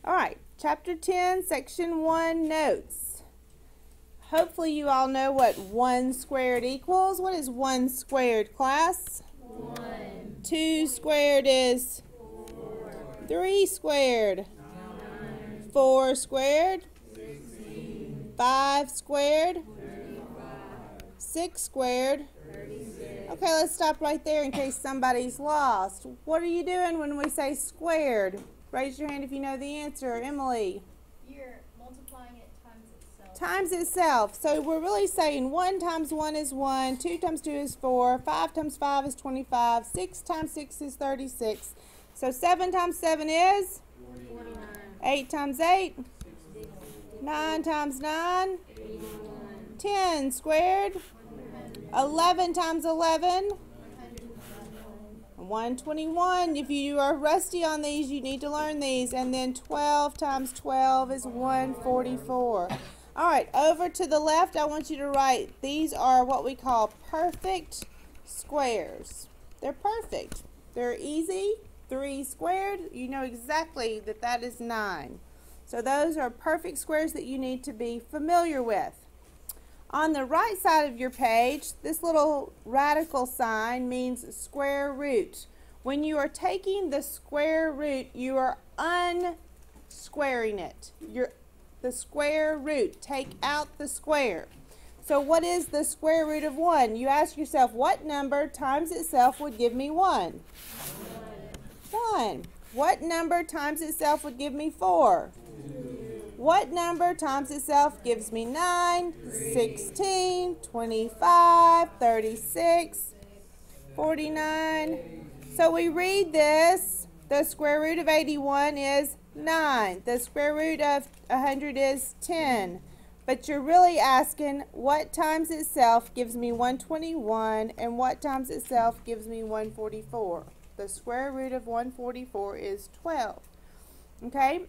All right, Chapter 10, Section 1, Notes. Hopefully you all know what 1 squared equals. What is 1 squared, class? 1. 2 squared is? 4. 3 squared? 9. 4 squared? 16. 5 squared? 35. 6 squared? 36. Okay, let's stop right there in case somebody's lost. What are you doing when we say squared? Raise your hand if you know the answer. Emily. You're multiplying it times itself. Times itself. So we're really saying 1 times 1 is 1, 2 times 2 is 4, 5 times 5 is 25, 6 times 6 is 36. So 7 times 7 is? 49. 8 times 8? 60. 9 times 9? 81. 10 squared? 11 times 11? 121. If you are rusty on these, you need to learn these. And then 12 times 12 is 144. All right, over to the left, I want you to write, these are what we call perfect squares. They're perfect. They're easy. 3 squared, you know exactly that that is 9. So those are perfect squares that you need to be familiar with. On the right side of your page, this little radical sign means square root. When you are taking the square root, you are unsquaring it. The square root. Take out the square. So what is the square root of 1? You ask yourself, what number times itself would give me 1? 1. What number times itself would give me 4? What number times itself gives me 9, 16, 25, 36, 49. So we read this. The square root of 81 is 9. The square root of 100 is 10. But you're really asking what times itself gives me 121 and what times itself gives me 144. The square root of 144 is 12. Okay?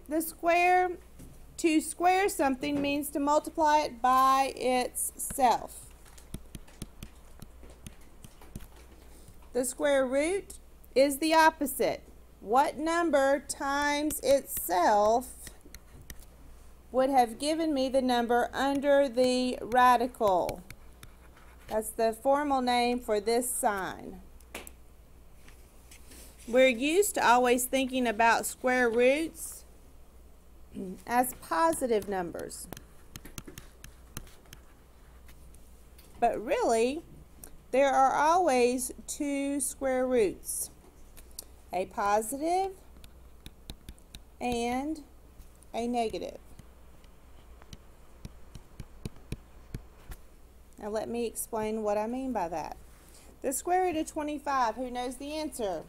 To square something means to multiply it by itself. The square root is the opposite. What number times itself would have given me the number under the radical? That's the formal name for this sign. We're used to always thinking about square roots as positive numbers. But really, there are always 2 square roots. A positive and a negative. Now let me explain what I mean by that. The square root of 25, who knows the answer?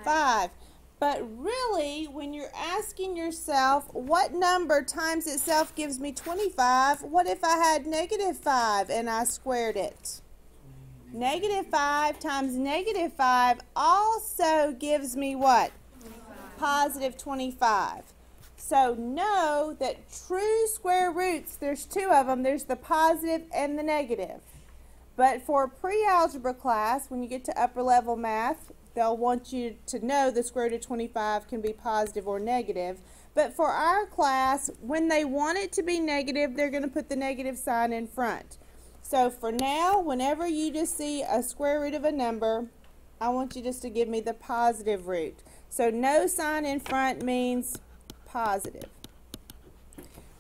5. But really, when you're asking yourself, what number times itself gives me 25, what if I had negative 5 and I squared it? Negative 5 times negative 5 also gives me what? Positive 25. So know that true square roots, there's 2 of them. There's the positive and the negative. But for pre-algebra class, when you get to upper level math, they'll want you to know the square root of 25 can be positive or negative. But for our class, when they want it to be negative, they're going to put the negative sign in front. So for now, whenever you just see a square root of a number, I want you just to give me the positive root. So no sign in front means positive.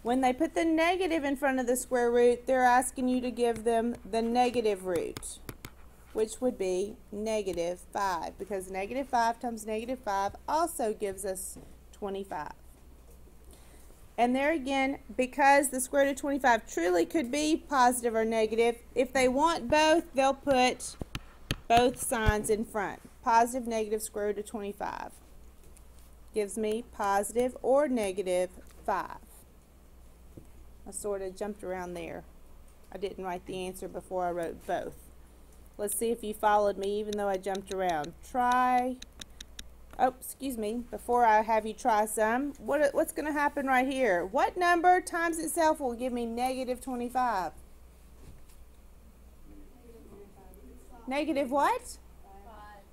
When they put the negative in front of the square root, they're asking you to give them the negative root, which would be negative 5, because negative 5 times negative 5 also gives us 25. And there again, because the square root of 25 truly could be positive or negative, if they want both, they'll put both signs in front. Positive, negative, square root of 25 gives me positive or negative 5. I sort of jumped around there. I didn't write the answer before I wrote both. Let's see if you followed me even though I jumped around. Before I have you try some, what's going to happen right here? What number times itself will give me negative 25? Negative what? 5.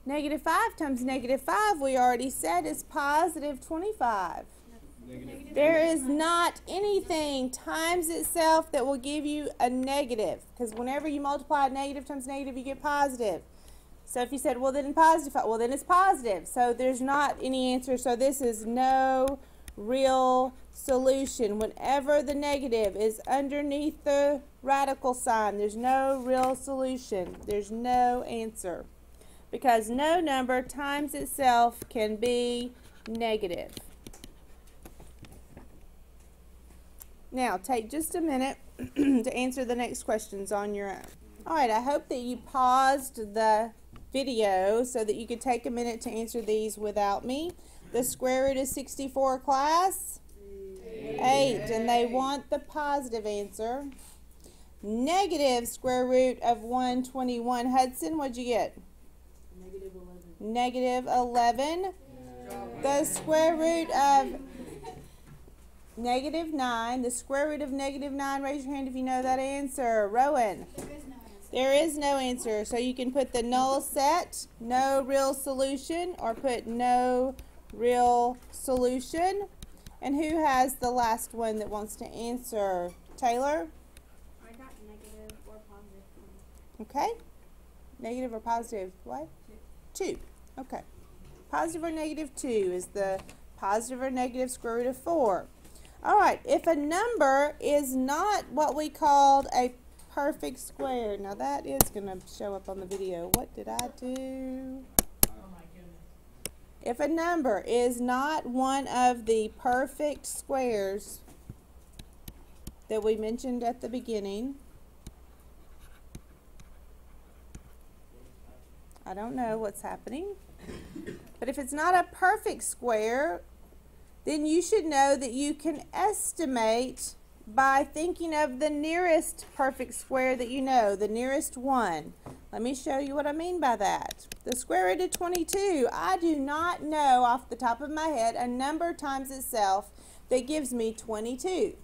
Negative 5 times negative 5, we already said, is positive 25. There is not anything times itself that will give you a negative, because whenever you multiply negative times negative, you get positive. So if you said, well, then positive, well, then it's positive. So there's not any answer. So this is no real solution. Whenever the negative is underneath the radical sign, there's no real solution. There's no answer, because no number times itself can be negative. Now, take just a minute to answer the next questions on your own. All right, I hope that you paused the video so that you could take a minute to answer these without me. The square root of 64, class? 8, and they want the positive answer. Negative square root of 121. Hudson, what'd you get? Negative 11. The square root of negative 9. The square root of negative 9. Raise your hand if you know that answer. Rowan. There is no answer. So you can put the null set, no real solution, or put no real solution. And who has the last one that wants to answer? Taylor? I got negative or positive. Okay. Negative or positive? What? 2. Okay. Positive or negative 2 is the positive or negative square root of 4. All right. If a number is not what we called a perfect square. Now that is going to show up on the video. What did I do? Oh my goodness. If a number is not one of the perfect squares that we mentioned at the beginning, I don't know what's happening, but if it's not a perfect square, then you should know that you can estimate by thinking of the nearest perfect square that you know, the nearest one. Let me show you what I mean by that. The square root of 22, I do not know off the top of my head a number times itself that gives me 22.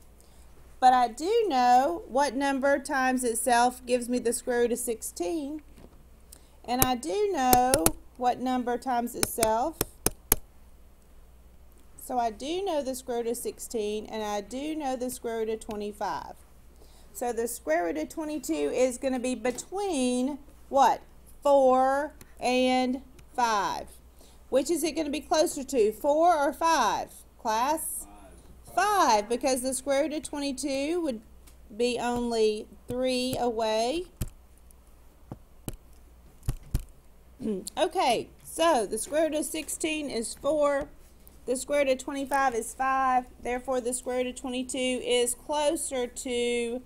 But I do know what number times itself gives me the square root of 16. And I do know what number times itself. So I do know the square root of 16, and I do know the square root of 25. So the square root of 22 is going to be between what? 4 and 5. Which is it going to be closer to, 4 or 5? Class? 5, because the square root of 22 would be only 3 away. Okay, so the square root of 16 is 4. The square root of 25 is 5. Therefore, the square root of 22 is closer to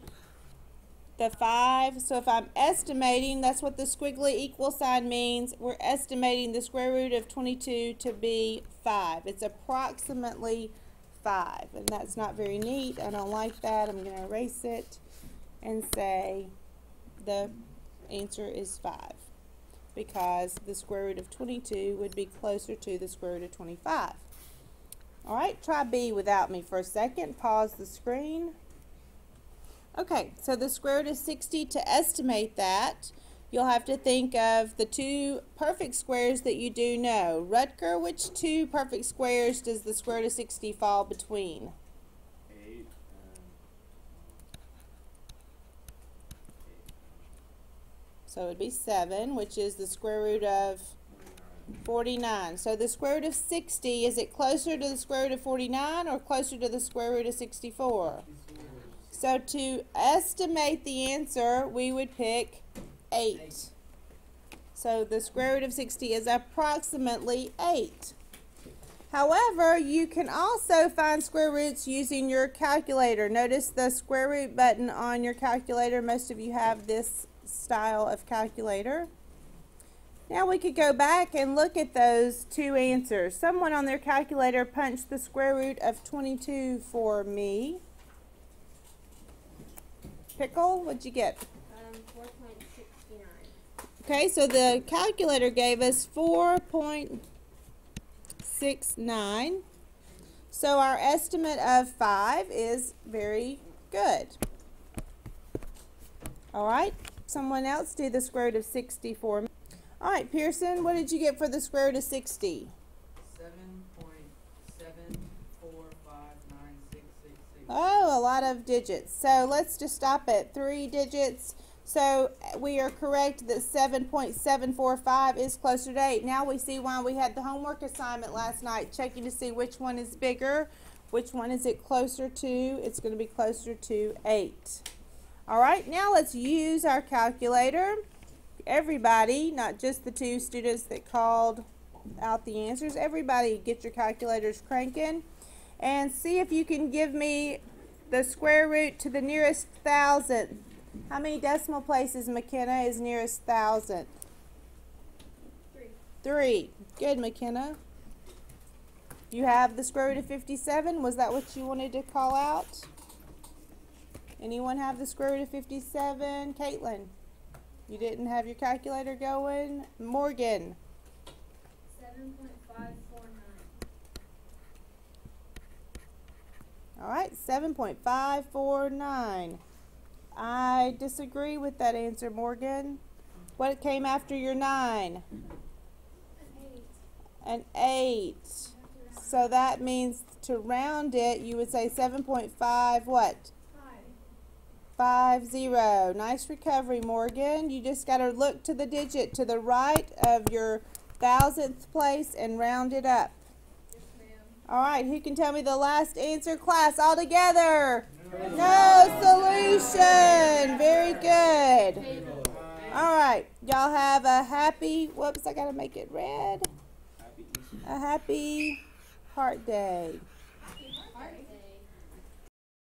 the 5. So if I'm estimating, that's what the squiggly equal sign means. We're estimating the square root of 22 to be 5. It's approximately 5. And that's not very neat. I don't like that. I'm going to erase it and say the answer is 5. Because the square root of 22 would be closer to the square root of 25. All right, try B without me for a second. Pause the screen. Okay, so the square root of 60, to estimate that, you'll have to think of the 2 perfect squares that you do know. Rutger, which 2 perfect squares does the square root of 60 fall between? 8. So it would be 7, which is the square root of 49. So the square root of 60, is it closer to the square root of 49 or closer to the square root of 64? So to estimate the answer, we would pick 8. So the square root of 60 is approximately 8. However, you can also find square roots using your calculator. Notice the square root button on your calculator. Most of you have this style of calculator. Now we could go back and look at those 2 answers. Someone on their calculator punched the square root of 22 for me. Pickle, what'd you get? 4.69. Okay, so the calculator gave us 4.69. So our estimate of 5 is very good. All right, someone else do the square root of 60 for me. All right, Pearson, what did you get for the square root of 60? 7.745 Oh, a lot of digits. So let's just stop at 3 digits. So we are correct that 7.745 is closer to 8. Now we see why we had the homework assignment last night, checking to see which one is bigger. Which one is it closer to? It's going to be closer to 8. All right, now let's use our calculator. Everybody, not just the 2 students that called out the answers, everybody get your calculators cranking and see if you can give me the square root to the nearest thousandth. How many decimal places, McKenna, is nearest thousandth? 3. 3. Good, McKenna. You have the square root of 57. Was that what you wanted to call out? Anyone have the square root of 57? Caitlin, you didn't have your calculator going? Morgan. 7.549. All right, 7.549. I disagree with that answer, Morgan. What came after your 9? An 8. So that means to round it, you would say 7.5 what? 50. Nice recovery, Morgan. You just got to look to the digit to the right of your thousandth place and round it up. Yes, ma'am. All right, who can tell me the last answer, class, all together? No solution. Very good. All right, y'all have a happy, whoops, I got to make it red. A happy Heart Day.